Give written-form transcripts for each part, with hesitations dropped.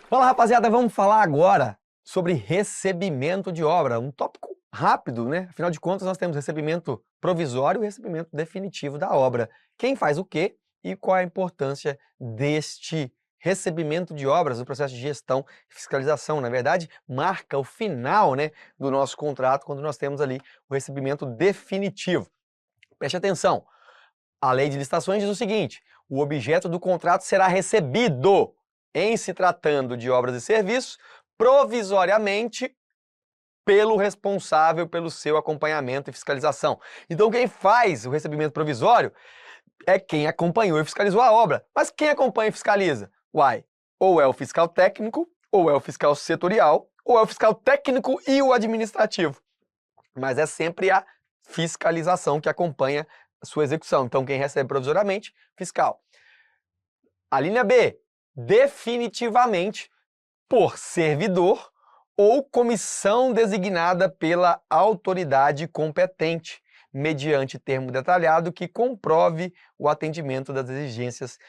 Fala, rapaziada, vamos falar agora sobre recebimento de obra, um tópico rápido, né? Afinal de contas, nós temos recebimento provisório e recebimento definitivo da obra. Quem faz o quê e qual é a importância deste recebimento de obras no processo de gestão e fiscalização. Na verdade, marca o final, né, do nosso contrato quando nós temos ali o recebimento definitivo. Preste atenção, a lei de licitações diz o seguinte: o objeto do contrato será recebido, em se tratando de obras e serviços, provisoriamente pelo responsável pelo seu acompanhamento e fiscalização. Então quem faz o recebimento provisório é quem acompanhou e fiscalizou a obra. Mas quem acompanha e fiscaliza? Uai, ou é o fiscal técnico, ou é o fiscal setorial, ou é o fiscal técnico e o administrativo. Mas é sempre a fiscalização que acompanha a sua execução. Então quem recebe provisoriamente? Fiscal. A linha B, definitivamente por servidor ou comissão designada pela autoridade competente, mediante termo detalhado que comprove o atendimento das exigências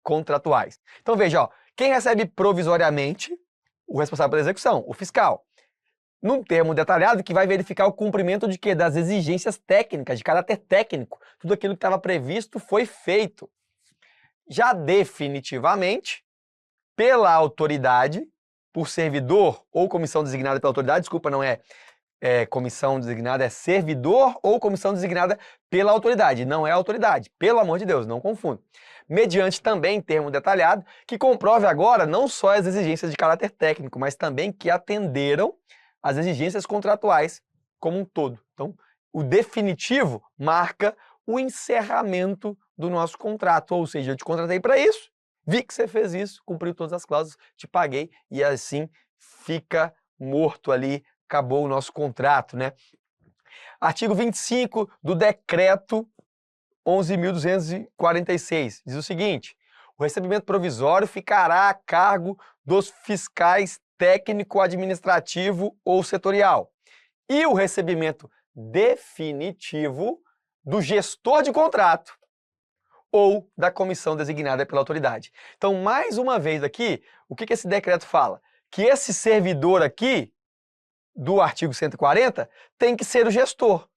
contratuais. Então veja, ó, quem recebe provisoriamente? O responsável pela execução, o fiscal. Num termo detalhado que vai verificar o cumprimento de quê? Das exigências técnicas, de caráter técnico. Tudo aquilo que estava previsto foi feito. Já definitivamente, pela autoridade, por servidor ou comissão designada pela autoridade, desculpa, não é comissão designada, é servidor ou comissão designada pela autoridade, não é autoridade, pelo amor de Deus, não confunda. Mediante também termo detalhado, que comprove agora não só as exigências de caráter técnico, mas também que atenderam as exigências contratuais como um todo. Então, o definitivo marca o encerramento do nosso contrato, ou seja, eu te contratei para isso, vi que você fez isso, cumpriu todas as cláusulas, te paguei e assim fica morto ali, acabou o nosso contrato, né? Artigo 25 do decreto 11.246 diz o seguinte: o recebimento provisório ficará a cargo dos fiscais técnico, administrativo ou setorial, e o recebimento definitivo do gestor de contrato ou da comissão designada pela autoridade. Então, mais uma vez aqui, o que esse decreto fala? Que esse servidor aqui, do artigo 140, tem que ser o gestor.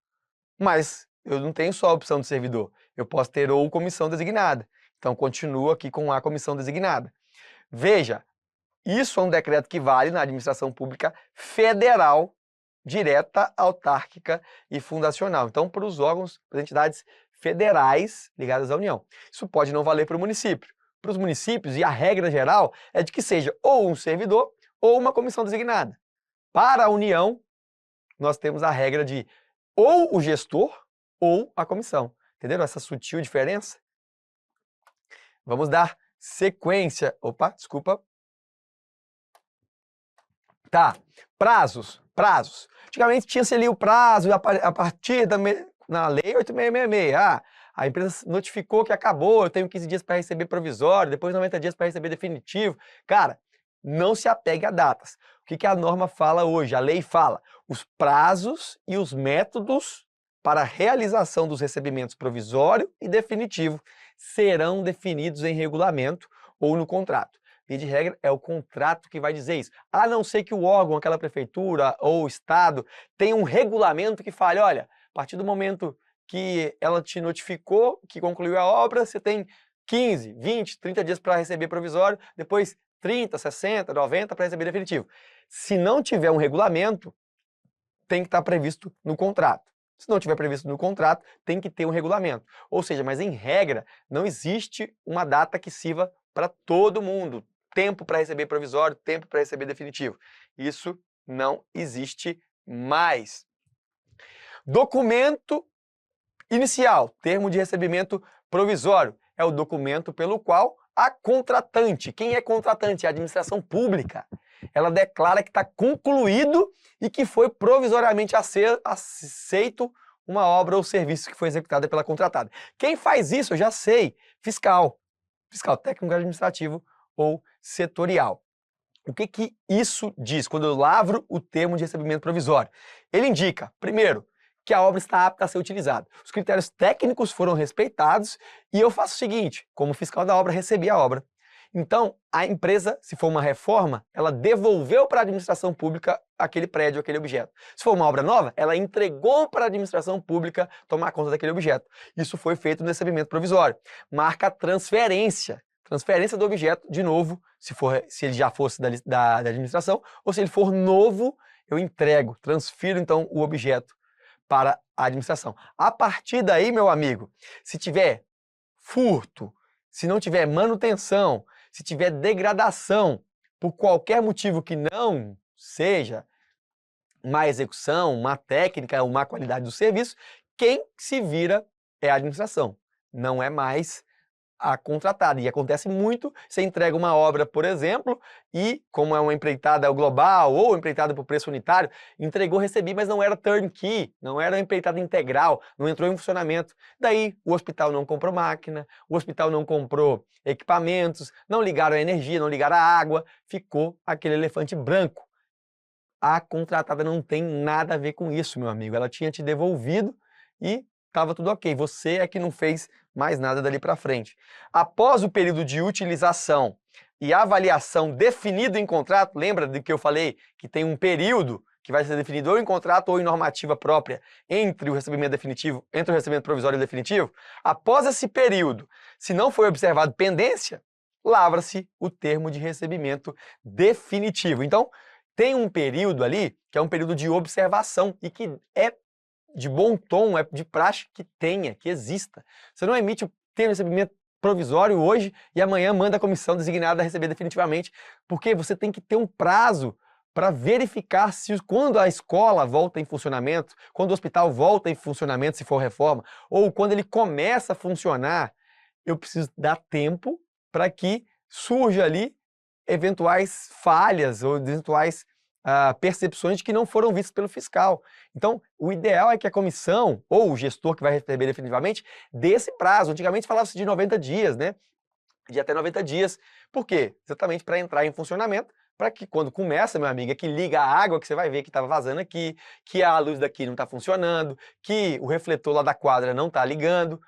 Mas eu não tenho só a opção de servidor. Eu posso ter ou comissão designada. Então, continuo aqui com a comissão designada. Veja, isso é um decreto que vale na administração pública federal, direta, autárquica e fundacional. Então, para os órgãos, para as entidades federais ligadas à União. Isso pode não valer para o município. Para os municípios, e a regra geral é de que seja ou um servidor ou uma comissão designada. Para a União, nós temos a regra de ou o gestor ou a comissão. Entenderam essa sutil diferença? Vamos dar sequência. Opa, desculpa. Tá, prazos. Antigamente tinha-se ali o prazo a partir na lei 8666. A empresa notificou que acabou, eu tenho 15 dias para receber provisório, depois 90 dias para receber definitivo. Cara, não se apegue a datas. O que a norma fala hoje? A lei fala: os prazos e os métodos para a realização dos recebimentos provisório e definitivo serão definidos em regulamento ou no contrato. Via de regra, é o contrato que vai dizer isso. A não ser que o órgão, aquela prefeitura ou estado, tenha um regulamento que fale: olha, a partir do momento que ela te notificou que concluiu a obra, você tem 15, 20, 30 dias para receber provisório, depois 30, 60, 90 para receber definitivo. Se não tiver um regulamento, tem que estar previsto no contrato. Se não tiver previsto no contrato, tem que ter um regulamento. Ou seja, mas em regra, não existe uma data que sirva para todo mundo. Tempo para receber provisório, tempo para receber definitivo. Isso não existe mais. Documento inicial, termo de recebimento provisório, é o documento pelo qual a contratante, quem é contratante? É a administração pública. Ela declara que está concluído e que foi provisoriamente aceito uma obra ou serviço que foi executada pela contratada. Quem faz isso, eu já sei, fiscal técnico administrativo ou setorial. O que isso diz quando eu lavro o termo de recebimento provisório? Ele indica, primeiro, que a obra está apta a ser utilizada. Os critérios técnicos foram respeitados e eu faço o seguinte: como fiscal da obra, recebi a obra. Então, a empresa, se for uma reforma, ela devolveu para a administração pública aquele prédio, aquele objeto. Se for uma obra nova, ela entregou para a administração pública tomar conta daquele objeto. Isso foi feito no recebimento provisório. Marca a transferência. Transferência do objeto, de novo, se ele já fosse da administração, ou se ele for novo, eu entrego, transfiro então o objeto para a administração. A partir daí, meu amigo, se tiver furto, se não tiver manutenção, se tiver degradação, por qualquer motivo que não seja má execução, má técnica ou má qualidade do serviço, quem se vira é a administração, não é mais a contratada. E acontece muito, você entrega uma obra, por exemplo, e como é uma empreitada global ou empreitada por preço unitário, entregou, recebi, mas não era turnkey, não era uma empreitada integral, não entrou em funcionamento. Daí o hospital não comprou máquina, o hospital não comprou equipamentos, não ligaram a energia, não ligaram a água, ficou aquele elefante branco. A contratada não tem nada a ver com isso, meu amigo. Ela tinha te devolvido e estava tudo ok. Você é que não fez mais nada dali para frente. Após o período de utilização e avaliação definido em contrato, lembra de que eu falei que tem um período que vai ser definido ou em contrato ou em normativa própria entre o recebimento definitivo, entre o recebimento provisório e o definitivo? Após esse período, se não foi observado pendência, lavra-se o termo de recebimento definitivo. Então, tem um período ali que é um período de observação e que é de bom tom, é de praxe que tenha, que exista. Você não emite o termo de recebimento provisório hoje e amanhã manda a comissão designada a receber definitivamente, porque você tem que ter um prazo para verificar se quando a escola volta em funcionamento, quando o hospital volta em funcionamento, se for reforma, ou quando ele começa a funcionar, eu preciso dar tempo para que surja ali eventuais falhas ou eventuais percepções de que não foram vistas pelo fiscal. Então, o ideal é que a comissão, ou o gestor que vai receber definitivamente, dê esse prazo. Antigamente falava-se de 90 dias, né? De até 90 dias. Por quê? Exatamente para entrar em funcionamento, para que quando começa, meu amigo, é que liga a água, que você vai ver que estava vazando aqui, que a luz daqui não está funcionando, que o refletor lá da quadra não está ligando,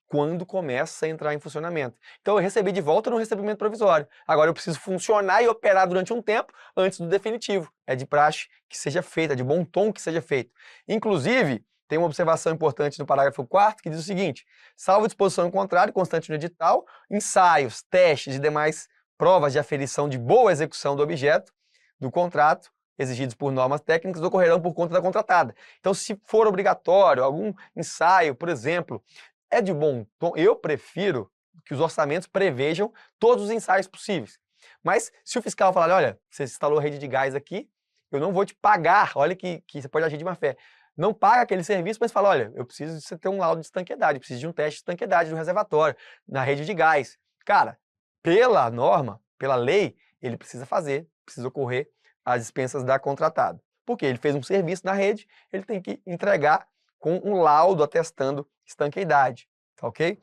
quando começa a entrar em funcionamento. Então eu recebi de volta no recebimento provisório. Agora eu preciso funcionar e operar durante um tempo antes do definitivo. É de praxe que seja feito, é de bom tom que seja feito. Inclusive, tem uma observação importante no parágrafo 4º que diz o seguinte: salvo disposição em contrário, constante no edital, ensaios, testes e demais provas de aferição de boa execução do objeto do contrato exigidos por normas técnicas ocorrerão por conta da contratada. Então, se for obrigatório algum ensaio, por exemplo, é de bom tom, eu prefiro que os orçamentos prevejam todos os ensaios possíveis. Mas se o fiscal falar, olha, você instalou rede de gás aqui, eu não vou te pagar, olha que você pode agir de má fé. Não paga aquele serviço, mas fala, olha, eu preciso de você ter um laudo de estanqueidade, eu preciso de um teste de estanqueidade do reservatório, na rede de gás. Cara, pela norma, pela lei, ele precisa fazer, precisa ocorrer as dispensas da contratada. Porque ele fez um serviço na rede, ele tem que entregar com um laudo atestando estanqueidade, tá ok?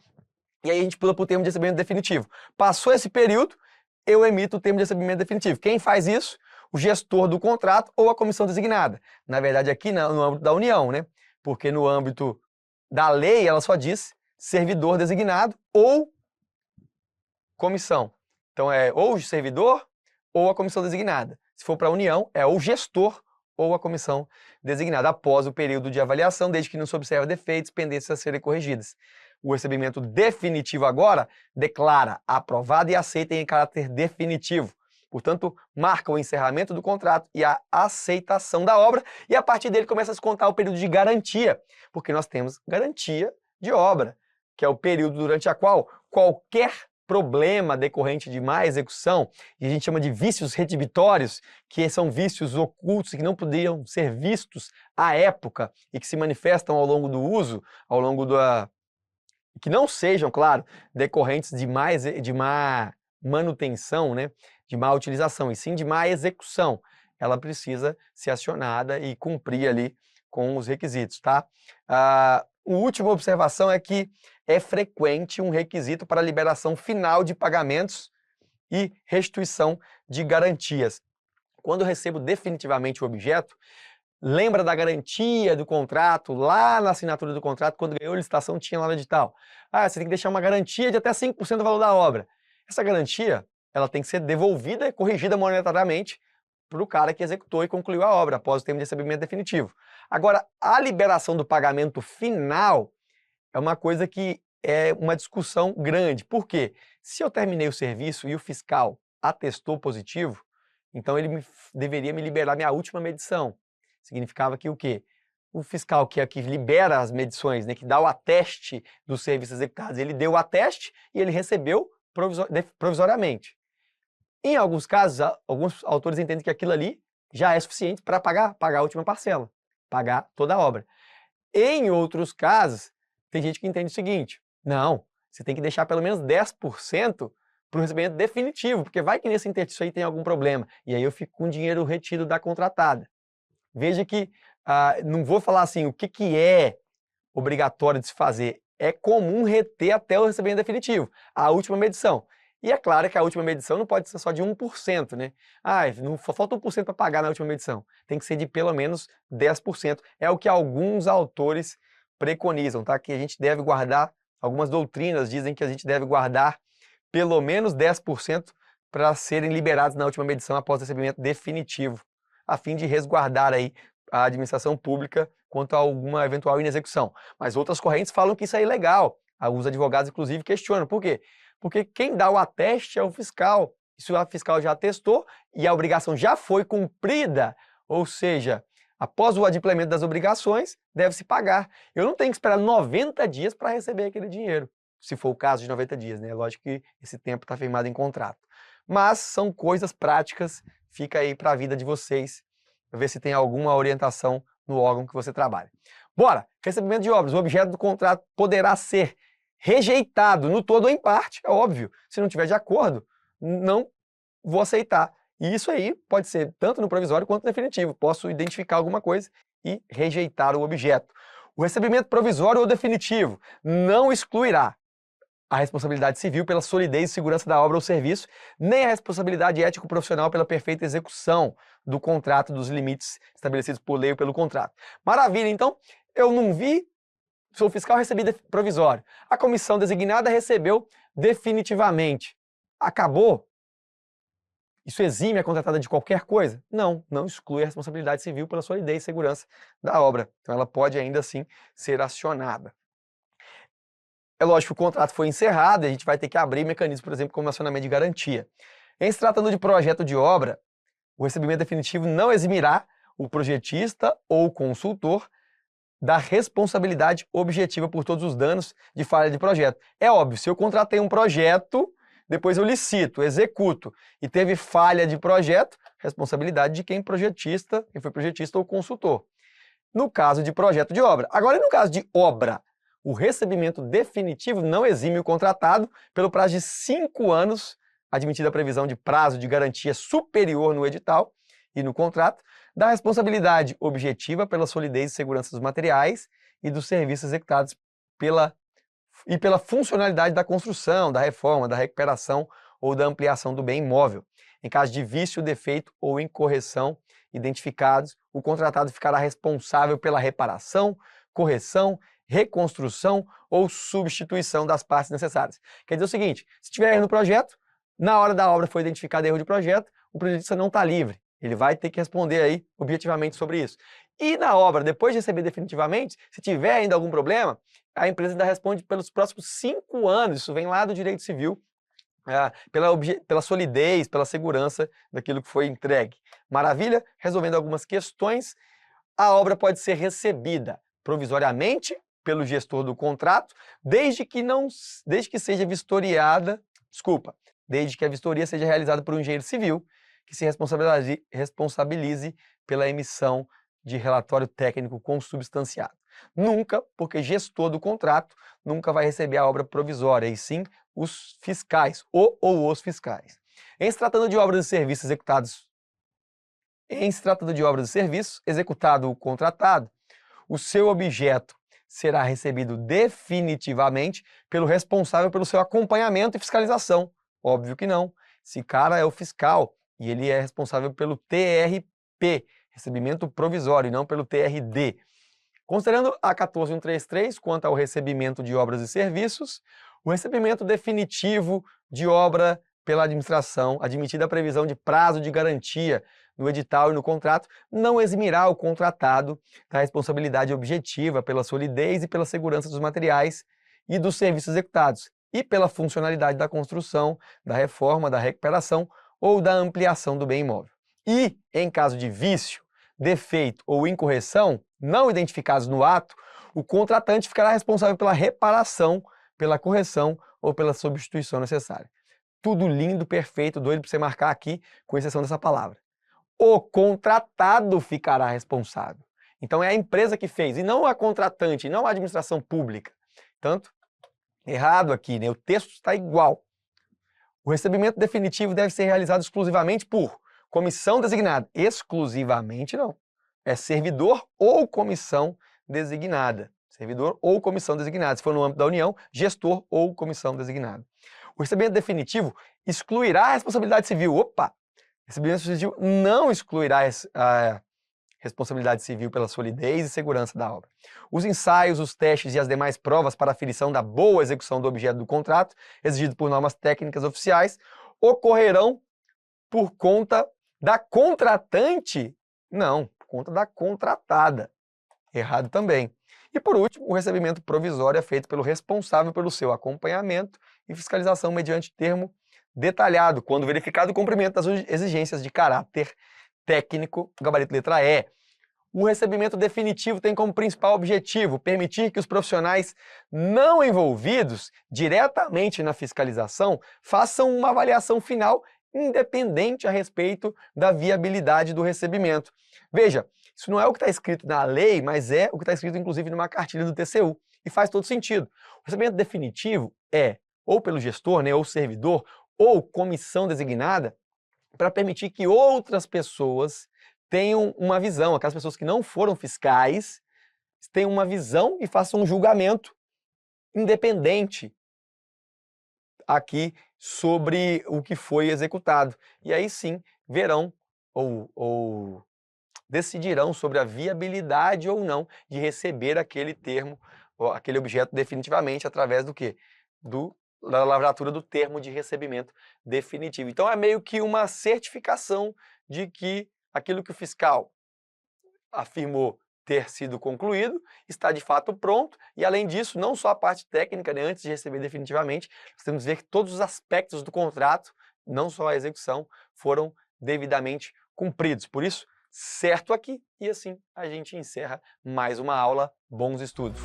E aí a gente pula para o termo de recebimento definitivo. Passou esse período, eu emito o termo de recebimento definitivo. Quem faz isso? O gestor do contrato ou a comissão designada. Na verdade, aqui no âmbito da União, né? Porque no âmbito da lei, ela só diz servidor designado ou comissão. Então é ou o servidor ou a comissão designada. Se for para a União, é o gestor ou a comissão designada, após o período de avaliação, desde que não se observa defeitos, pendências a serem corrigidas. O recebimento definitivo agora declara aprovado e aceita em caráter definitivo. Portanto, marca o encerramento do contrato e a aceitação da obra, e a partir dele começa a se contar o período de garantia, porque nós temos garantia de obra, que é o período durante a qual qualquer problema decorrente de má execução, e a gente chama de vícios retibitórios, que são vícios ocultos que não podiam ser vistos à época e que se manifestam ao longo do uso, ao longo que não sejam, claro, decorrentes de má manutenção, né, de má utilização, e sim de má execução. Ela precisa ser acionada e cumprir ali com os requisitos, tá? A última observação é que é frequente um requisito para liberação final de pagamentos e restituição de garantias. Quando eu recebo definitivamente o objeto, lembra da garantia do contrato, lá na assinatura do contrato, quando ganhou a licitação tinha lá no edital. Ah, você tem que deixar uma garantia de até 5% do valor da obra. Essa garantia, ela tem que ser devolvida e corrigida monetariamente para o cara que executou e concluiu a obra após o termo de recebimento definitivo. Agora, a liberação do pagamento final é uma coisa que é uma discussão grande. Por quê? Se eu terminei o serviço e o fiscal atestou positivo, então ele deveria me liberar minha última medição. Significava que o quê? O fiscal que aqui libera as medições, né, que dá o ateste dos serviços executados, ele deu o ateste e ele recebeu provisoriamente. Em alguns casos, alguns autores entendem que aquilo ali já é suficiente para pagar a última parcela, pagar toda a obra. Em outros casos, tem gente que entende o seguinte: não, você tem que deixar pelo menos 10% para o recebimento definitivo, porque vai que nesse interstício aí tem algum problema, e aí eu fico com o dinheiro retido da contratada. Veja que, não vou falar assim, o que é obrigatório de se fazer. É comum reter até o recebimento definitivo, a última medição. E é claro que a última medição não pode ser só de 1%, né? Não falta 1% para pagar na última medição. Tem que ser de pelo menos 10%. É o que alguns autores preconizam, tá? Que a gente deve guardar, algumas doutrinas dizem que a gente deve guardar pelo menos 10% para serem liberados na última medição após o recebimento definitivo, a fim de resguardar aí a administração pública quanto a alguma eventual inexecução. Mas outras correntes falam que isso é ilegal. Alguns advogados, inclusive, questionam. Por quê? Porque quem dá o ateste é o fiscal. Se o fiscal já atestou e a obrigação já foi cumprida, ou seja, após o adimplemento das obrigações, deve-se pagar. Eu não tenho que esperar 90 dias para receber aquele dinheiro, se for o caso de 90 dias, né? Lógico que esse tempo está firmado em contrato. Mas são coisas práticas, fica aí para a vida de vocês, ver se tem alguma orientação no órgão que você trabalha. Bora! Recebimento de obras. O objeto do contrato poderá ser rejeitado no todo ou em parte, é óbvio. Se não tiver de acordo, não vou aceitar. E isso aí pode ser tanto no provisório quanto no definitivo. Posso identificar alguma coisa e rejeitar o objeto. O recebimento provisório ou definitivo não excluirá a responsabilidade civil pela solidez e segurança da obra ou serviço, nem a responsabilidade ético-profissional pela perfeita execução do contrato, dos limites estabelecidos por lei ou pelo contrato. Maravilha, então, eu não vi, sou fiscal, recebi provisório. A comissão designada recebeu definitivamente. Acabou? Isso exime a contratada de qualquer coisa? Não, não exclui a responsabilidade civil pela solidez e segurança da obra. Então ela pode ainda assim ser acionada. É lógico que o contrato foi encerrado e a gente vai ter que abrir mecanismos, por exemplo, como acionamento de garantia. Em se tratando de projeto de obra, o recebimento definitivo não eximirá o projetista ou o consultor da responsabilidade objetiva por todos os danos de falha de projeto. É óbvio, se eu contratei um projeto, depois eu licito, executo e teve falha de projeto, responsabilidade de quem foi projetista ou consultor. No caso de projeto de obra. Agora, no caso de obra, o recebimento definitivo não exime o contratado pelo prazo de 5 anos, admitida a previsão de prazo de garantia superior no edital e no contrato, da responsabilidade objetiva pela solidez e segurança dos materiais e dos serviços executados pela funcionalidade da construção, da reforma, da recuperação ou da ampliação do bem imóvel. Em caso de vício, defeito ou incorreção identificados, o contratado ficará responsável pela reparação, correção, reconstrução ou substituição das partes necessárias. Quer dizer o seguinte, se tiver erro no projeto, na hora da obra foi identificado erro de projeto, o projetista não está livre. Ele vai ter que responder aí objetivamente sobre isso. E na obra, depois de receber definitivamente, se tiver ainda algum problema, a empresa ainda responde pelos próximos 5 anos. Isso vem lá do direito civil, pela solidez, pela segurança daquilo que foi entregue. Maravilha? Resolvendo algumas questões, a obra pode ser recebida provisoriamente pelo gestor do contrato, desde que seja vistoriada, desde que a vistoria seja realizada por um engenheiro civil, que se responsabilize pela emissão de relatório técnico consubstanciado. Nunca, porque gestor do contrato nunca vai receber a obra provisória, e sim os fiscais, ou os fiscais. Em se tratando de obras e serviços executado o contratado, o seu objeto será recebido definitivamente pelo responsável pelo seu acompanhamento e fiscalização. Óbvio que não. Esse cara é o fiscal e ele é responsável pelo TRP, recebimento provisório, e não pelo TRD. Considerando a 14.133 quanto ao recebimento de obras e serviços, o recebimento definitivo de obra pela administração, admitida a previsão de prazo de garantia no edital e no contrato, não eximirá o contratado da responsabilidade objetiva pela solidez e pela segurança dos materiais e dos serviços executados, e pela funcionalidade da construção, da reforma, da recuperação ou da ampliação do bem imóvel. E, em caso de vício, defeito ou incorreção não identificados no ato, o contratante ficará responsável pela reparação, pela correção ou pela substituição necessária. Tudo lindo, perfeito, doido para você marcar aqui, com exceção dessa palavra. O contratado ficará responsável. Então é a empresa que fez, e não a contratante, não a administração pública. Tanto, errado aqui, né? O texto está igual. O recebimento definitivo deve ser realizado exclusivamente por comissão designada. Exclusivamente não. É servidor ou comissão designada. Servidor ou comissão designada. Se for no âmbito da União, gestor ou comissão designada. O recebimento definitivo excluirá a responsabilidade civil. Opa! Recebimento definitivo não excluirá a responsabilidade civil pela solidez e segurança da obra. Os ensaios, os testes e as demais provas para aferição da boa execução do objeto do contrato, exigido por normas técnicas oficiais, ocorrerão por conta da contratante? Não, por conta da contratada. Errado também. E por último, o recebimento provisório é feito pelo responsável pelo seu acompanhamento e fiscalização mediante termo detalhado, quando verificado o cumprimento das exigências de caráter técnico, gabarito letra E. O recebimento definitivo tem como principal objetivo permitir que os profissionais não envolvidos diretamente na fiscalização façam uma avaliação final independente a respeito da viabilidade do recebimento. Veja, isso não é o que está escrito na lei, mas é o que está escrito inclusive numa cartilha do TCU, e faz todo sentido. O recebimento definitivo é ou pelo gestor, né, ou servidor, ou comissão designada, para permitir que outras pessoas tenham uma visão, aquelas pessoas que não foram fiscais, tenham uma visão e façam um julgamento independente aqui sobre o que foi executado. E aí sim verão ou decidirão sobre a viabilidade ou não de receber aquele termo, ou aquele objeto definitivamente através do quê? Da lavratura do termo de recebimento definitivo. Então é meio que uma certificação de que aquilo que o fiscal afirmou ter sido concluído está de fato pronto, e além disso, não só a parte técnica, né, antes de receber definitivamente, nós temos que ver que todos os aspectos do contrato, não só a execução, foram devidamente cumpridos. Por isso, certo aqui, e assim a gente encerra mais uma aula. Bons estudos!